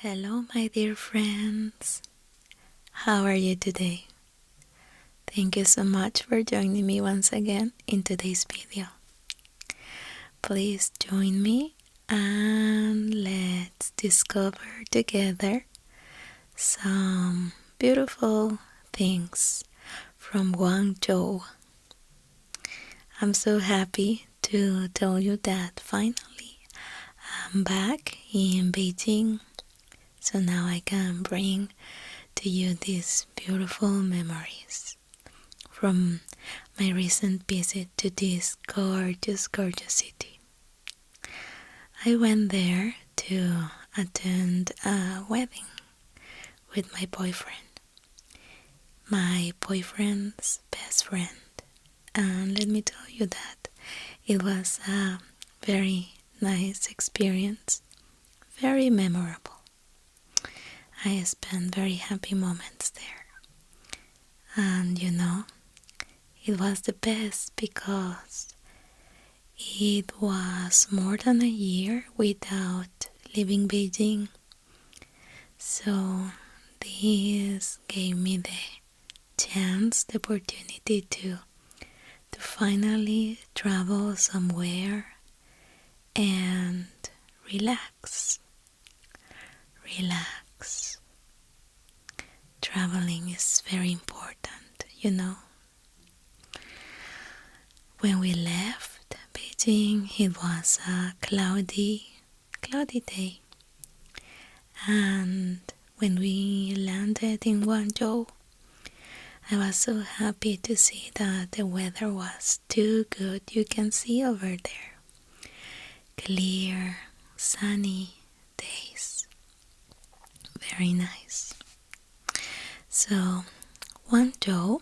Hello, my dear friends. How are you today? Thank you so much for joining me once again in today's video. Please join me and let's discover together some beautiful things from Guangzhou. I'm so happy to tell you that finally I'm back in Beijing, so now I can bring to you these beautiful memories from my recent visit to this gorgeous city. I went there to attend a wedding with my boyfriend's best friend. And let me tell you that it was a very nice experience, very memorable. I spent very happy moments there. And it was the best because it was more than a year without leaving Beijing. So this gave me the chance, the opportunity to finally travel somewhere and relax. Traveling is very important. When we left Beijing, it was a cloudy day. And when we landed in Guangzhou, I was so happy to see that the weather was too good. You can see over there clear, sunny days. Very nice. So, Guangzhou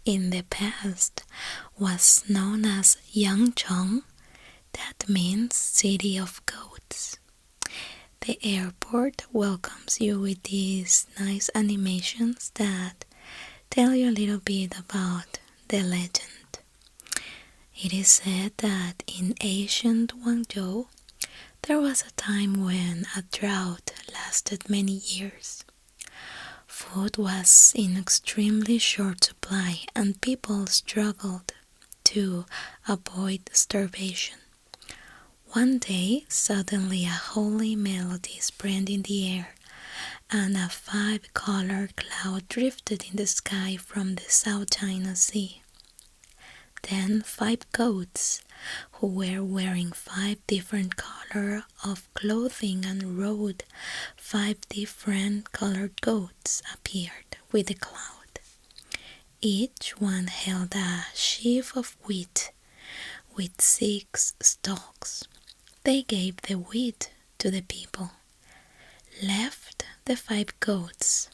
in the past was known as Yangcheng. That means city of goats. The airport welcomes you with these nice animations that tell you a little bit about the legend. It is said that in ancient Guangzhou, there was a time when a drought lasted many years. Food was in extremely short supply and people struggled to avoid starvation. One day, suddenly a holy melody spread in the air, and a 5-colored cloud drifted in the sky from the South China Sea. Then 5 goats, who were wearing 5 different colors of clothing and rode 5 different colored goats, appeared with the cloud. Each one held a sheaf of wheat with 6 stalks. They gave the wheat to the people, left the 5 goats,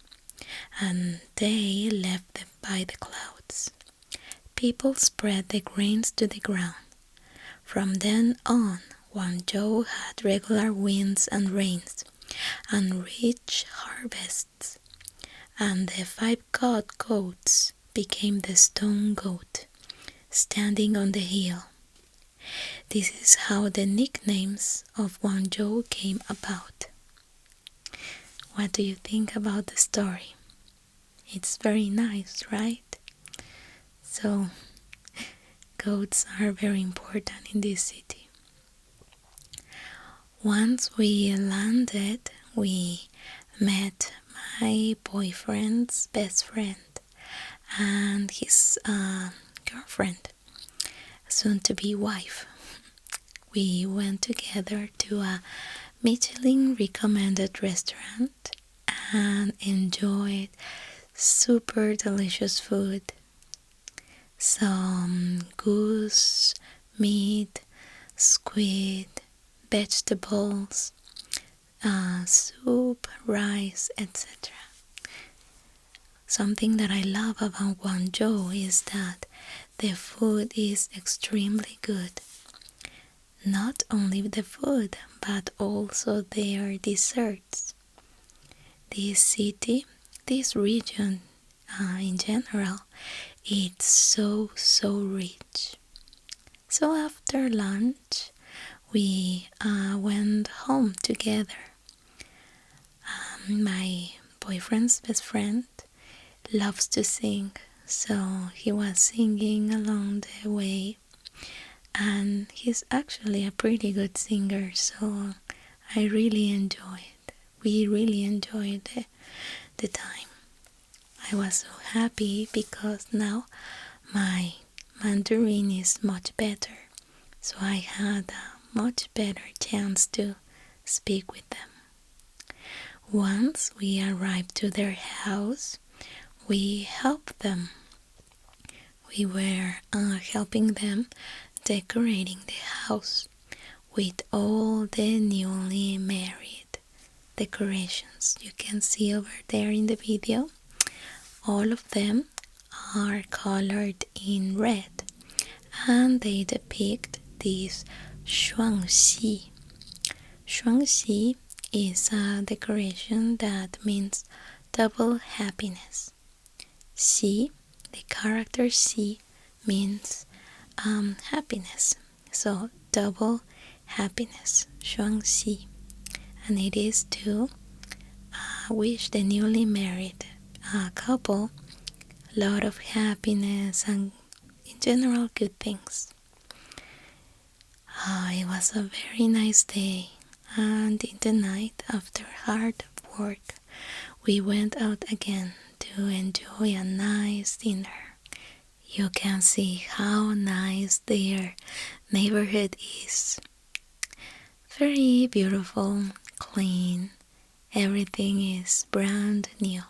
and they left them by the clouds. People spread the grains to the ground. From then on, Guangzhou had regular winds and rains, and rich harvests, and the 5 god goats became the stone goat, standing on the hill. This is how the nicknames of Guangzhou came about. What do you think about the story? It's very nice, right? So, goats are very important in this city. Once we landed, we met my boyfriend's best friend and his girlfriend, soon-to-be wife. We went together to a Michelin-recommended restaurant and enjoyed super delicious food. Some goose, meat, squid, vegetables, soup, rice, etc. Something that I love about Guangzhou is that the food is extremely good. Not only the food, but also their desserts. This city, this region in general, it's so rich. So after lunch, we went home together. my boyfriend's best friend loves to sing, so he was singing along the way, and he's actually a pretty good singer, so I really enjoyed. We really enjoyed the time. I was so happy because now my Mandarin is much better, so I had a much better chance to speak with them. Once we arrived to their house, we helped them. We were helping them decorating the house with all the newly married decorations you can see over there in the video. All of them are colored in red, and they depict this 双喜. 双喜 is a decoration that means double happiness. 喜, the character 喜, means happiness, so double happiness, 双喜. And it is to wish the newly married couple a lot of happiness and in general good things. It was a very nice day, and in the night after hard work we went out again to enjoy a nice dinner. You can see how nice their neighborhood is. Very beautiful, clean, everything is brand new.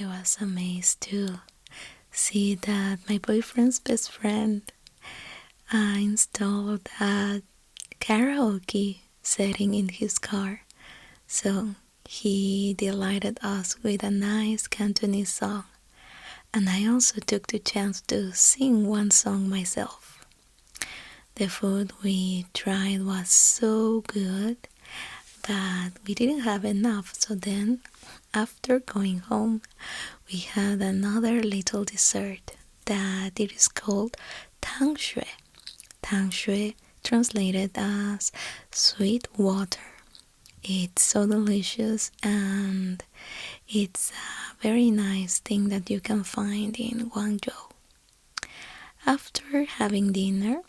I was amazed to see that my boyfriend's best friend installed a karaoke setting in his car, so he delighted us with a nice Cantonese song, and I also took the chance to sing one song myself. The food we tried was so good that we didn't have enough, so then after going home we had another little dessert that it is called 汤水. 汤水, translated as sweet water. It's so delicious, and it's a very nice thing that you can find in Guangzhou. After having dinner,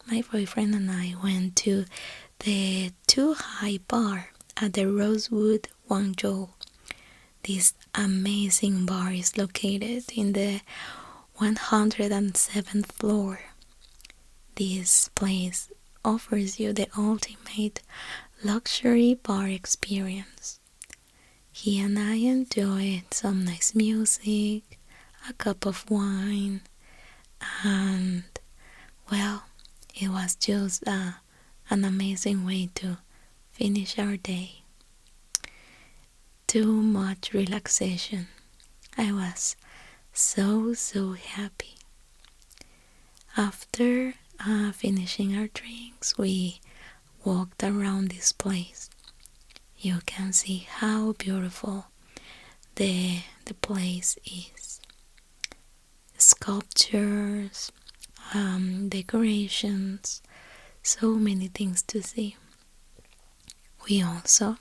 my boyfriend and I went to the Too High Bar at the Rosewood, Guangzhou. This amazing bar is located in the 107th floor. This place offers you the ultimate luxury bar experience. He and I enjoyed some nice music, a cup of wine, and well, it was just an amazing way to finish our day. Too much relaxation. I was so happy. After finishing our drinks, we walked around this place. You can see how beautiful the place is. Sculptures, decorations, so many things to see. We also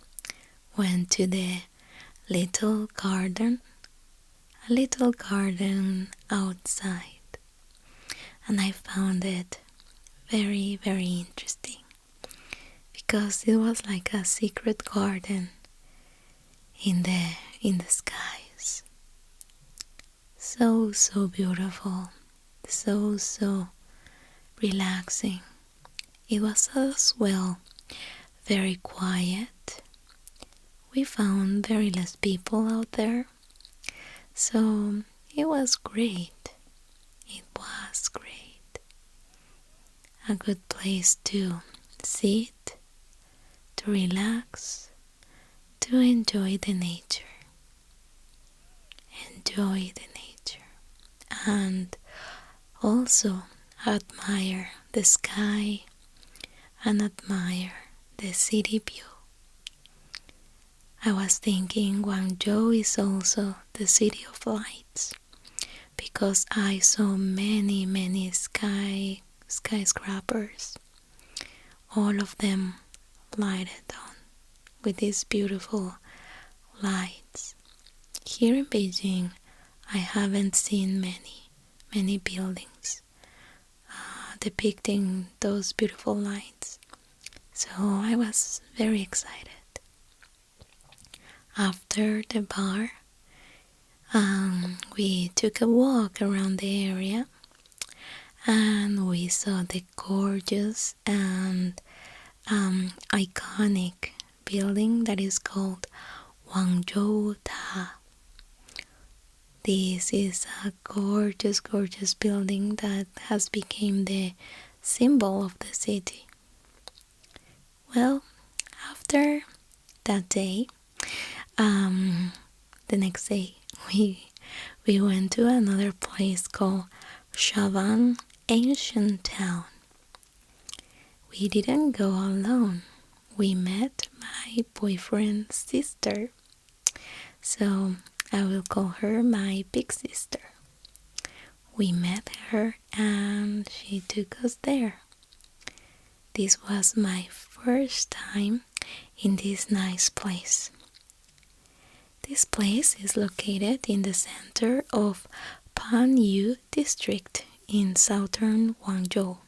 went to the little garden, a little garden outside, and I found it very interesting because it was like a secret garden in the skies. So beautiful, so relaxing. It was as well very quiet. We found very less people out there, so it was great. It was great. A good place to sit, to relax, to enjoy the nature. Enjoy the nature. And also admire the sky and admire the city view. I was thinking Guangzhou is also the city of lights because I saw many skyscrapers, all of them lighted on with these beautiful lights. Here in Beijing, I haven't seen many buildings depicting those beautiful lights. So I was very excited. After the bar, we took a walk around the area and we saw the gorgeous and iconic building that is called Guangzhou Ta. This is a gorgeous building that has become the symbol of the city. Well, after that day, the next day we went to another place called Shavan Ancient Town. We didn't go alone. We met my boyfriend's sister. So I will call her my big sister. We met her and she took us there. This was my first time in this nice place. This place is located in the center of Panyu district in southern Guangzhou,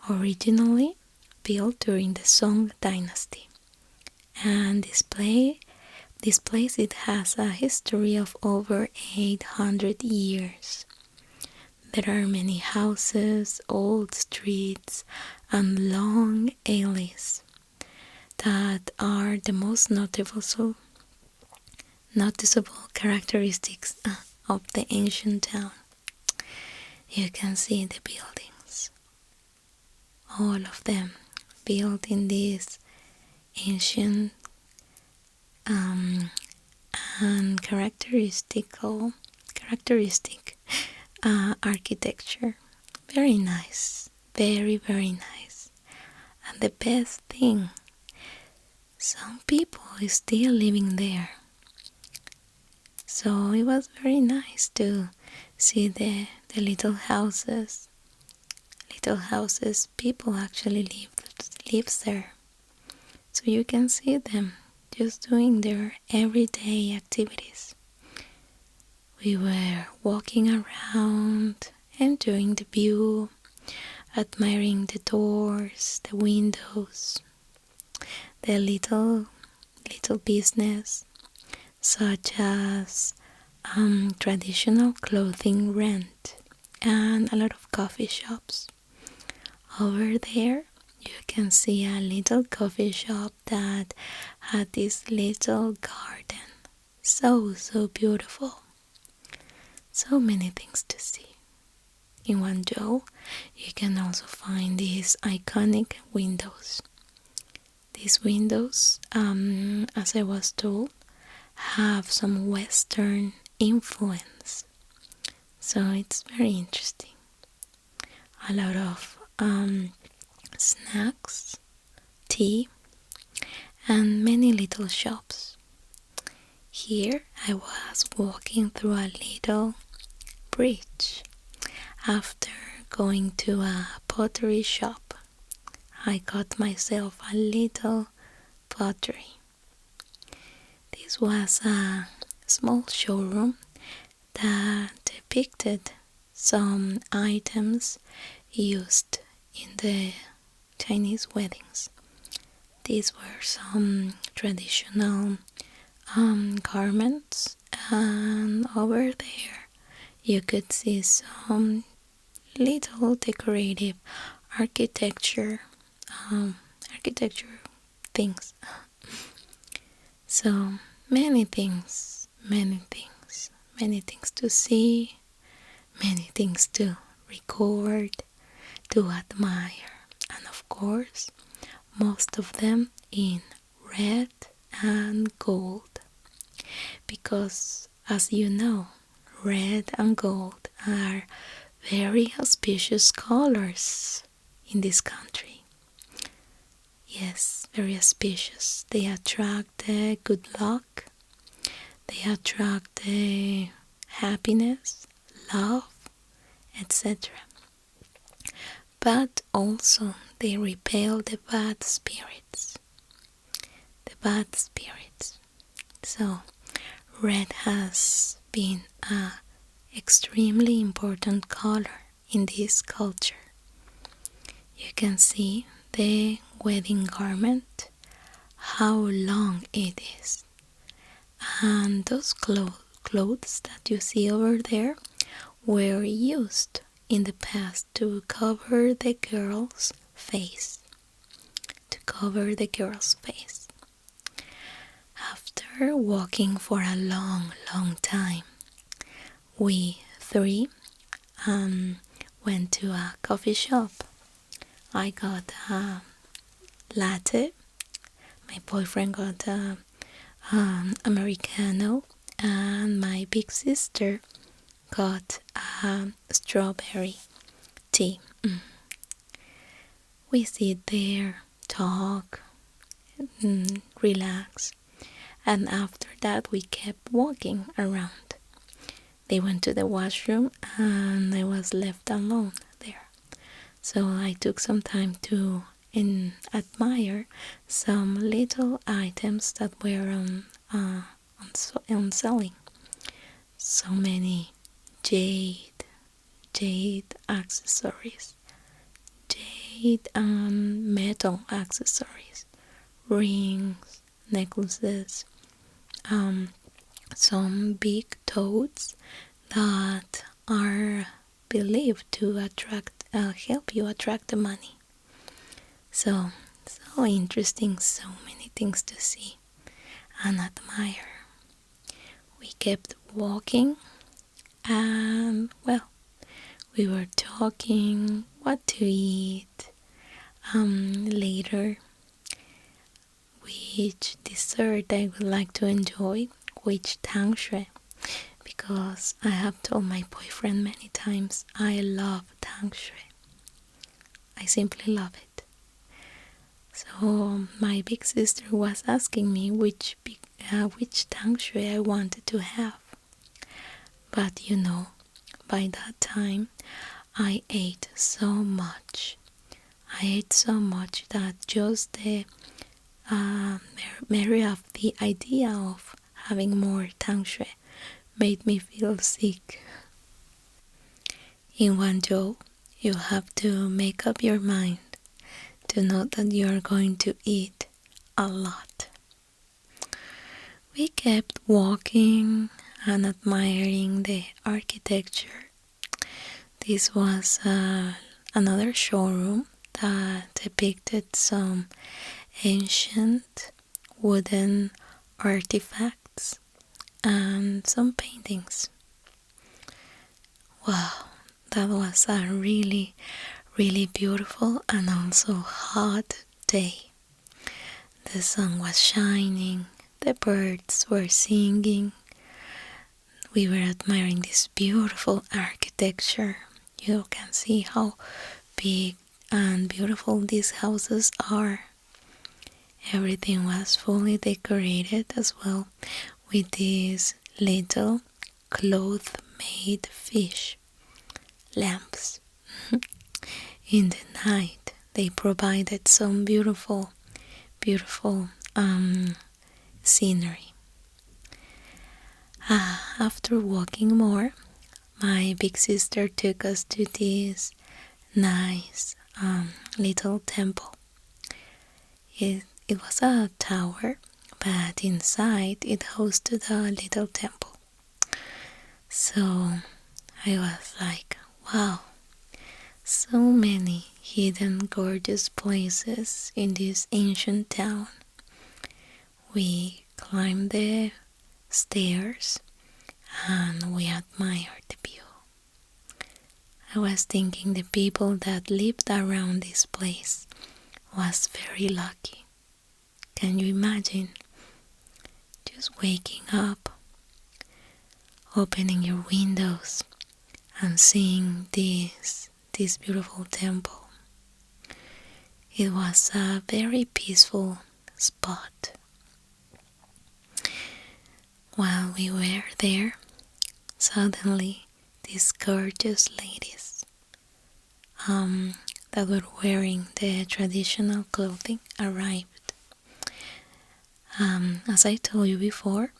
originally built during the Song dynasty. And this place it has a history of over 800 years. There are many houses, old streets, and long alleys that are the most noticeable characteristics of the ancient town. You can see the buildings, all of them built in this ancient and characteristic architecture. Very nice, very nice. And the best thing, some people is still living there. So it was very nice to see the little houses. People actually lives there. So you can see them just doing their everyday activities. We were walking around, enjoying the view, admiring the doors, the windows, the little business, such as traditional clothing rent and a lot of coffee shops. Over there, you can see a little coffee shop that had this little garden. So beautiful. So many things to see. In Guangzhou, you can also find these iconic windows. These windows, as I was told, have some Western influence. So it's very interesting. A lot of snacks, tea, and many little shops. Here I was walking through a little bridge. After going to a pottery shop, I got myself a little pottery. This was a small showroom that depicted some items used in the Chinese weddings. These were some traditional garments, and over there you could see some little decorative architecture things. So many things to see, many things to record, to admire, and of course, most of them in red and gold, because as you know, red and gold are very auspicious colors in this country. Yes, very auspicious. They attract good luck, they attract happiness, love, etc. But also they repel the bad spirits. The bad spirits. So red has been a extremely important color in this culture. You can see the wedding garment, how long it is. And those clothes that you see over there were used in the past to cover the girl's face. To cover the girl's face. After walking for a long, long time, we three went to a coffee shop. I got a latte. My boyfriend got a Americano, and my big sister got a strawberry tea. We sit there, talk, relax, and after that we kept walking around. They went to the washroom and I was left alone there. So I took some time to admire some little items that were on selling. So many jade accessories, jade and metal accessories, rings, necklaces, some big toads that are believed to help you attract the money. So interesting, so many things to see and admire. We kept walking and, well, we were talking what to eat, later which dessert I would like to enjoy, which tang shui, because I have told my boyfriend many times I love tang shui. I simply love it. So my big sister was asking me which tang shui I wanted to have. But you know, by that time I ate so much. I ate so much that just the the idea of having more tang shui made me feel sick. In Guangzhou, you have to make up your mind to know that you are going to eat a lot. We kept walking and admiring the architecture. This was another showroom that depicted some ancient wooden artifacts and some paintings. Wow, that was a really, really beautiful and also hot day. The sun was shining, the birds were singing. We were admiring this beautiful architecture. You can see how big and beautiful these houses are. Everything was fully decorated as well with these little cloth-made fish lamps. In the night, they provided some beautiful scenery. After walking more, my big sister took us to this nice little temple. It was a tower, but inside it hosted a little temple. So I was like, wow, so many hidden gorgeous places in this ancient town. We climbed the stairs and we admired the view. I was thinking the people that lived around this place was very lucky. Can you imagine? Just waking up, opening your windows, and seeing this beautiful temple. It was a very peaceful spot. While we were there, suddenly these gorgeous ladies that were wearing the traditional clothing arrived. As I told you before,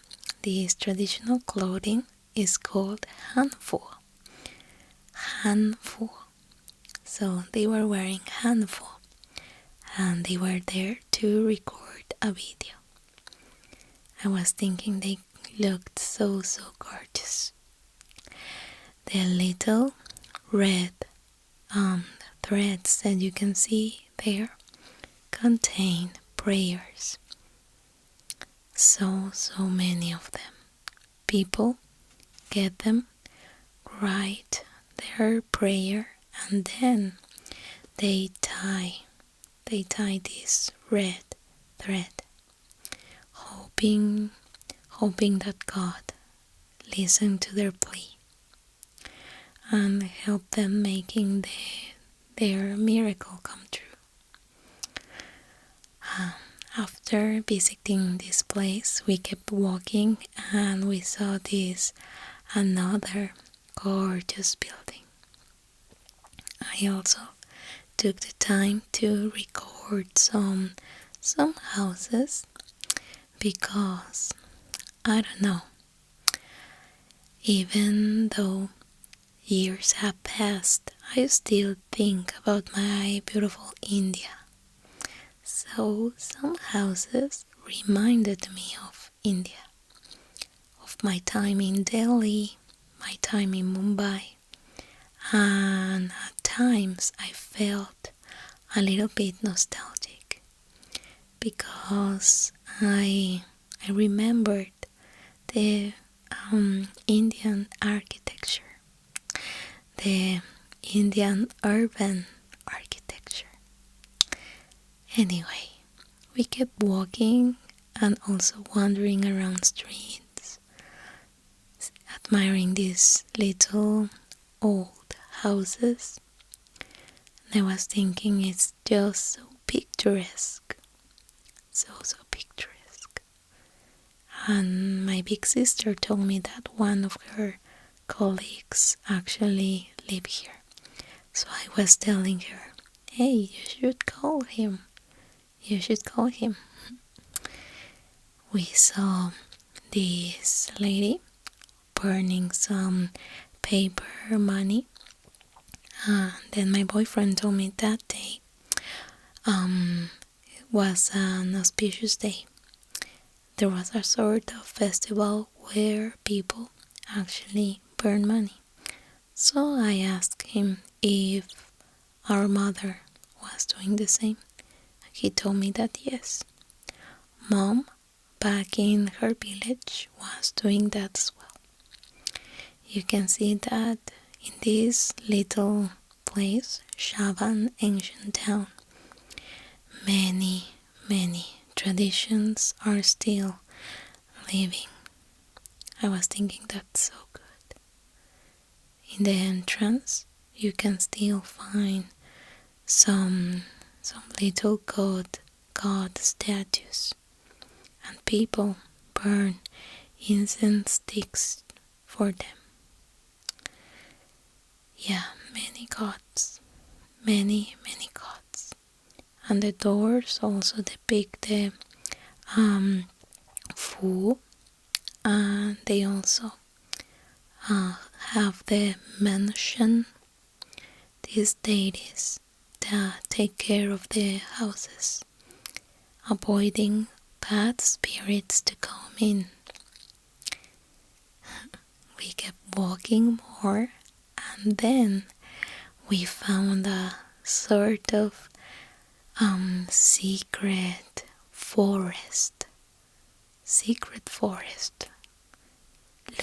this traditional clothing is called hanfu. Hanfu. So they were wearing hanfu, and they were there to record a video. I was thinking they looked so gorgeous. The little red threads that you can see there contain prayers. So many of them. People get them, write their prayer, and then they tie this red thread, hoping that God listen to their plea and help them making their miracle come true. After visiting this place, we kept walking and we saw another gorgeous building. I also took the time to record some houses because, I don't know, even though years have passed, I still think about my beautiful India. So some houses reminded me of India, of my time in Delhi, my time in Mumbai, and at times I felt a little bit nostalgic because I remembered the Indian architecture, the Indian urban architecture. Anyway, we kept walking and also wandering around streets, admiring these little old houses. And I was thinking it's just so picturesque, so picturesque. And my big sister told me that one of her colleagues actually live here. So I was telling her, hey, you should call him. You should call him. We saw this lady burning some paper money. Then my boyfriend told me that day it was an auspicious day. There was a sort of festival where people actually burn money. So I asked him if our mother was doing the same. He told me that yes, Mom back in her village was doing that as well. You can see that in this little place, Shaban ancient town, many traditions are still living. I was thinking that's so good. In the entrance, you can still find some little god statues, and people burn incense sticks for them. Yeah, many gods, many gods. And the doors also depict the Fu, and they also have the mention these deities that take care of the houses, avoiding bad spirits to come in. We kept walking more, and then we found a sort of secret forest.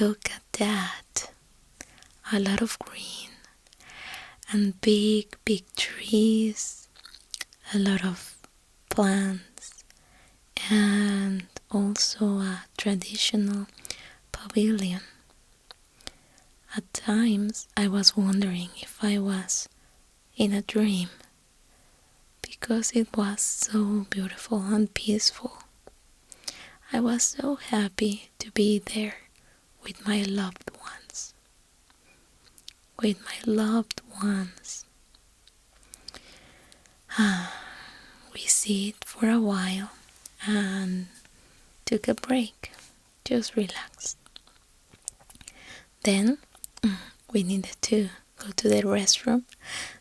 Look at that. A lot of green, and big, big trees, a lot of plants, and also a traditional pavilion. At times I was wondering if I was in a dream, because it was so beautiful and peaceful. I was so happy to be there with my loved ones. With my loved ones. We sit for a while and took a break. Just relaxed. Then we needed to go to the restroom,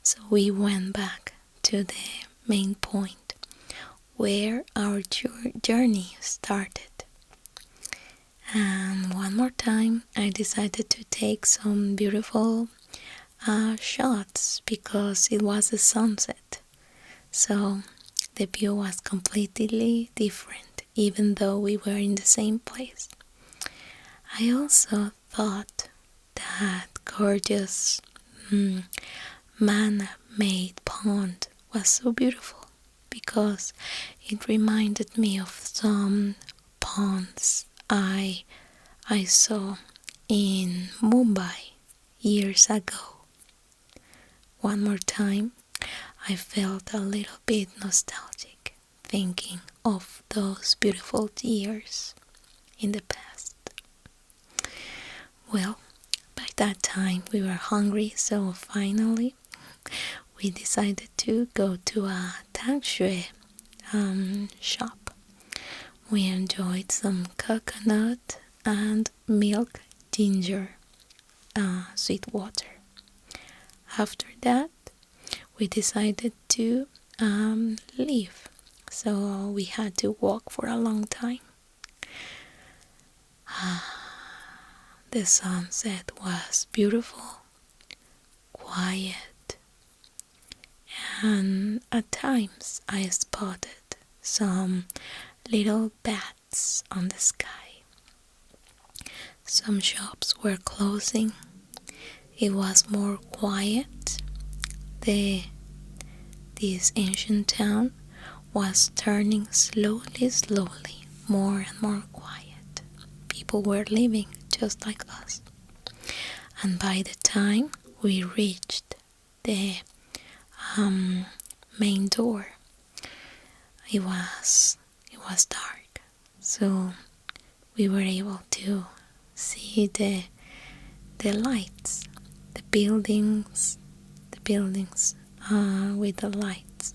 so we went back to the main point where our journey started. And one more time I decided to take some beautiful shots because it was a sunset. So the view was completely different even though we were in the same place. I also thought that gorgeous man-made pond was so beautiful because it reminded me of some ponds I saw in Mumbai years ago. One more time, I felt a little bit nostalgic thinking of those beautiful years in the past. Well, by that time we were hungry, so finally we decided to go to a tang shui shop. We enjoyed some coconut and milk ginger sweet water. After that, we decided to leave, so we had to walk for a long time. The sunset was beautiful, quiet, and at times I spotted some little bats on the sky. Some shops were closing. It was more quiet. This ancient town was turning slowly, more and more quiet. People were living just like us. And by the time we reached the main door, it was dark. So we were able to see the lights, the buildings with the lights.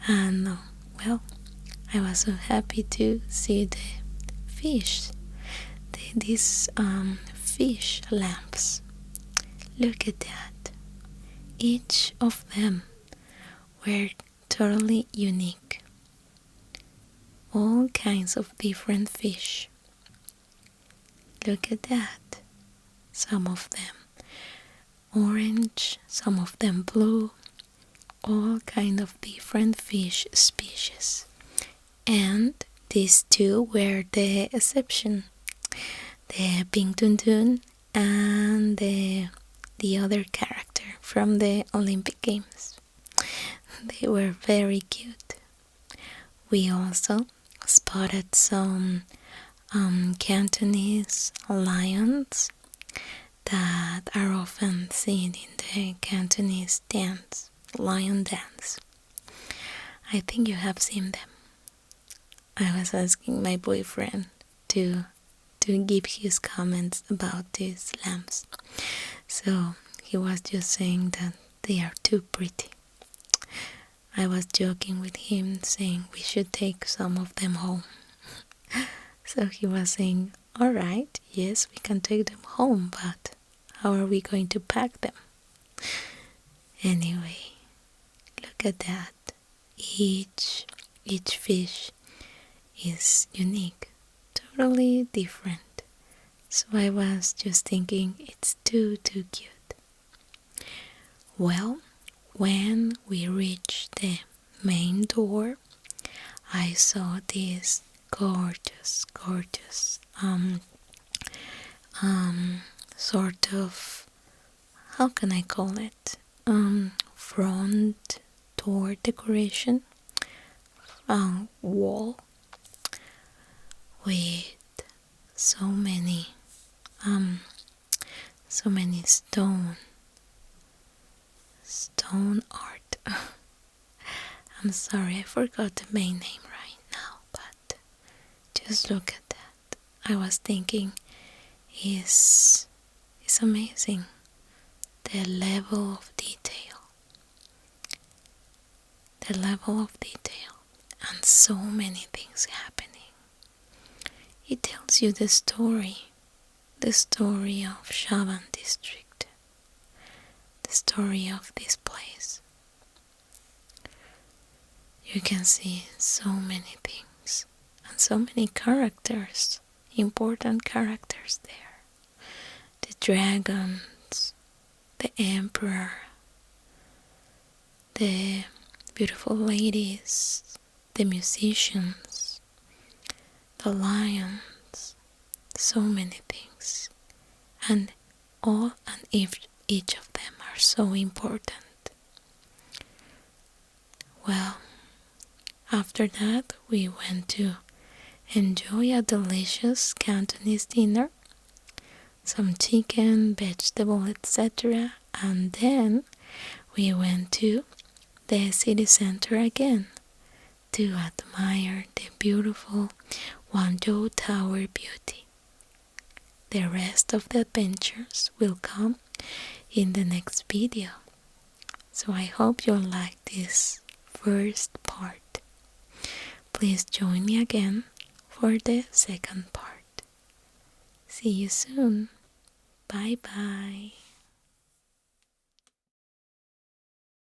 And well, I was so happy to see the fish, these fish lamps. Look at that. Each of them were totally unique. All kinds of different fish. Look at that. Some of them orange, some of them blue, all kind of different fish species. And these two were the exception. The pink tuntun and the other character from the Olympic Games. They were very cute. We also spotted some Cantonese lions that are often seen in the Cantonese dance, lion dance. I think you have seen them. I was asking my boyfriend to give his comments about these lamps. So he was just saying that they are too pretty. I was joking with him saying we should take some of them home. So he was saying, alright, yes, we can take them home, but how are we going to pack them? Anyway, look at that. Each fish is unique, totally different. So I was just thinking it's too cute. Well, when we reached the main door, I saw this gorgeous sort of how can I call it? Front door decoration, wall with so many stone art. I'm sorry, I forgot the main name right now, but just look at that. I was thinking is amazing, the level of detail, and so many things happening. It tells you the story of Shaban district, the story of this place. You can see so many things and so many characters, important characters there. The dragons, the emperor, the beautiful ladies, the musicians, the lions, so many things. And each of them are so important. Well, after that we went to enjoy a delicious Cantonese dinner, some chicken, vegetable, etc. And then we went to the city center again to admire the beautiful Guangzhou Tower beauty. The rest of the adventures will come in the next video. So I hope you like this first part. Please join me again for the second part. See you soon. Bye bye.